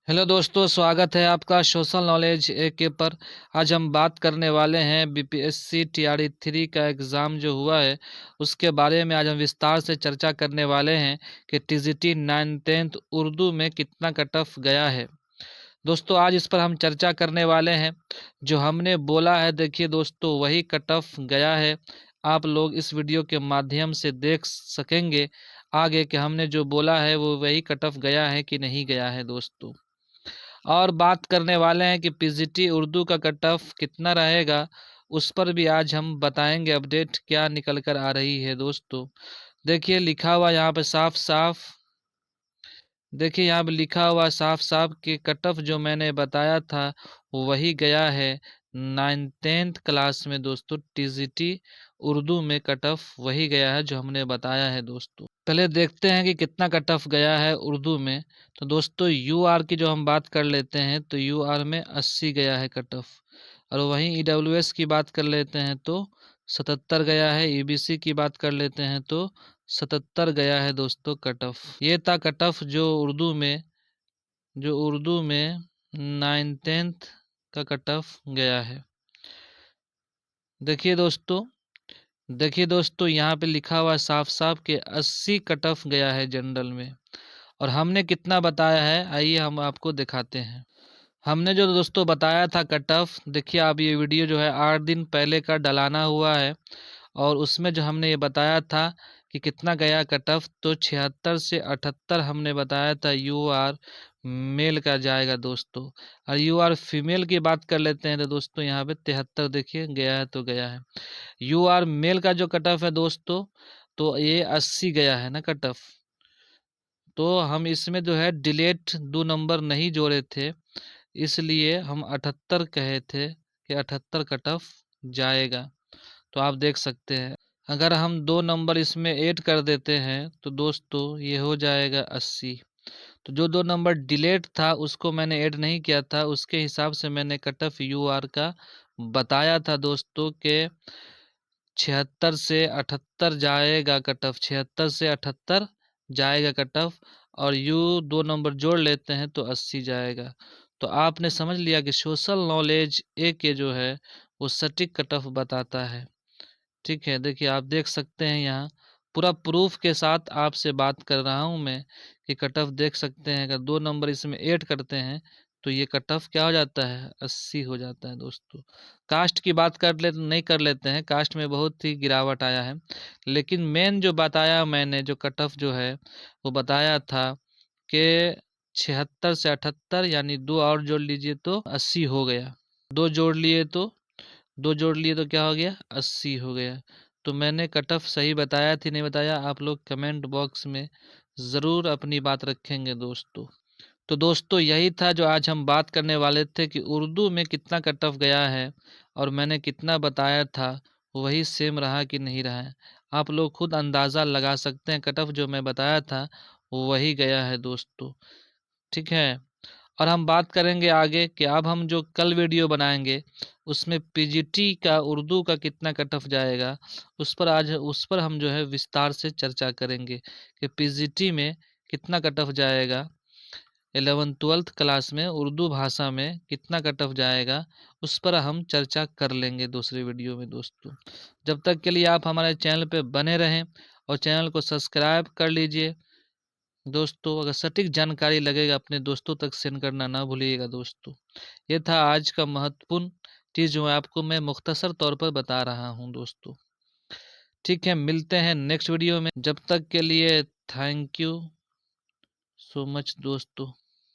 Hello दोस्तों, स्वागत है आपका सोशल नॉलेज के पर। आज हम बात करने वाले हैं बीपीएससी टीआरई 3 का एग्ज़ाम जो हुआ है उसके बारे में। आज हम विस्तार से चर्चा करने वाले हैं कि टीजीटी 9th उर्दू में कितना कट ऑफ गया है। दोस्तों, आज इस पर हम चर्चा करने वाले हैं। जो हमने बोला है, देखिए दोस्तों, वही कट ऑफ गया है। आप लोग इस वीडियो के माध्यम से देख सकेंगे आगे कि हमने जो बोला है वो वही कट ऑफ गया है कि नहीं गया है दोस्तों। और बात करने वाले हैं कि पीजीटी उर्दू का कट ऑफ कितना रहेगा, उस पर भी आज हम बताएंगे अपडेट क्या निकल कर आ रही है दोस्तों। देखिए लिखा हुआ यहाँ पे साफ साफ, देखिए यहाँ पे लिखा हुआ साफ साफ कि कट ऑफ जो मैंने बताया था वही गया है 9th क्लास में दोस्तों। टीजीटी उर्दू में कट ऑफ वही गया है जो हमने बताया है दोस्तों। पहले देखते हैं कि कितना कट ऑफ गया है उर्दू में। तो दोस्तों यूआर की जो हम बात कर लेते हैं तो यूआर में 80 गया है कट ऑफ। और वहीं ईडब्ल्यूएस की बात कर लेते हैं तो 77 गया है। ईबीसी की बात कर लेते हैं तो 77 गया है दोस्तों कट ऑफ। ये था कट ऑफ जो उर्दू में 9th का कट ऑफ गया है। देखिए दोस्तों, यहाँ पे लिखा हुआ साफ साफ कि 80 कट ऑफ गया है जनरल में। और हमने कितना बताया है, आइए हम आपको दिखाते हैं। हमने जो दोस्तों बताया था कट ऑफ, देखिए आप ये वीडियो जो है 8 दिन पहले का डलाना हुआ है। और उसमें जो हमने ये बताया था कि कितना गया कट ऑफ, तो 76 से 78 हमने बताया था यूआर मेल का जाएगा दोस्तों। और यूआर फीमेल की बात कर लेते हैं तो दोस्तों यहाँ पे 73 देखिए गया है तो गया है। यूआर मेल का जो कट ऑफ है दोस्तों, तो ये 80 गया है ना कट ऑफ। तो हम इसमें जो है डिलेट 2 नंबर नहीं जोड़े थे, इसलिए हम 78 कहे थे कि 78 कट ऑफ जाएगा। तो आप देख सकते हैं अगर हम 2 नंबर इसमें ऐड कर देते हैं तो दोस्तों ये हो जाएगा 80। तो जो 2 नंबर डिलेट था उसको मैंने ऐड नहीं किया था, उसके हिसाब से मैंने कट ऑफ यूआर का बताया था दोस्तों के 76 से 78 जाएगा कट ऑफ। 76 से 78 जाएगा कट ऑफ। और यू 2 नंबर जोड़ लेते हैं तो 80 जाएगा। तो आपने समझ लिया कि सोशल नॉलेज ए के जो है वो सटीक कट ऑफ बताता है। ठीक है, देखिए आप देख सकते हैं यहाँ पूरा प्रूफ के साथ आपसे बात कर रहा हूँ मैं कि कट ऑफ देख सकते हैं। अगर 2 नंबर इसमें ऐड करते हैं तो ये कट ऑफ क्या हो जाता है, 80 हो जाता है दोस्तों। कास्ट की बात नहीं कर लेते हैं, कास्ट में बहुत ही गिरावट आया है। लेकिन मेन जो बताया मैंने, जो कट ऑफ जो है वो बताया था कि 76 से 78, यानी 2 और जोड़ लीजिए तो 80 हो गया। 2 जोड़ लिए तो 2 जोड़ लिए तो क्या हो गया, 80 हो गया। तो मैंने कट ऑफ सही बताया थी नहीं बताया, आप लोग कमेंट बॉक्स में ज़रूर अपनी बात रखेंगे दोस्तों। तो दोस्तों यही था जो आज हम बात करने वाले थे कि उर्दू में कितना कट ऑफ गया है और मैंने कितना बताया था वही सेम रहा कि नहीं रहा है। आप लोग खुद अंदाज़ा लगा सकते हैं, कट ऑफ जो मैं बताया था वही गया है दोस्तों। ठीक है, और हम बात करेंगे आगे कि अब हम जो कल वीडियो बनाएंगे उसमें पीजीटी का उर्दू का कितना कट ऑफ जाएगा, उस पर हम जो है विस्तार से चर्चा करेंगे कि पीजीटी में कितना कट ऑफ जाएगा। 11th-12th क्लास में उर्दू भाषा में कितना कट ऑफ जाएगा, उस पर हम चर्चा कर लेंगे दूसरे वीडियो में दोस्तों। जब तक के लिए आप हमारे चैनल पे बने रहें और चैनल को सब्सक्राइब कर लीजिए दोस्तों। अगर सटीक जानकारी लगेगा अपने दोस्तों तक सेंड करना ना भूलिएगा दोस्तों। ये था आज का महत्वपूर्ण चीज़ जो आपको मैं मुख्तसर तौर पर बता रहा हूँ दोस्तों। ठीक है, मिलते हैं नेक्स्ट वीडियो में। जब तक के लिए थैंक यू सो मच दोस्तों।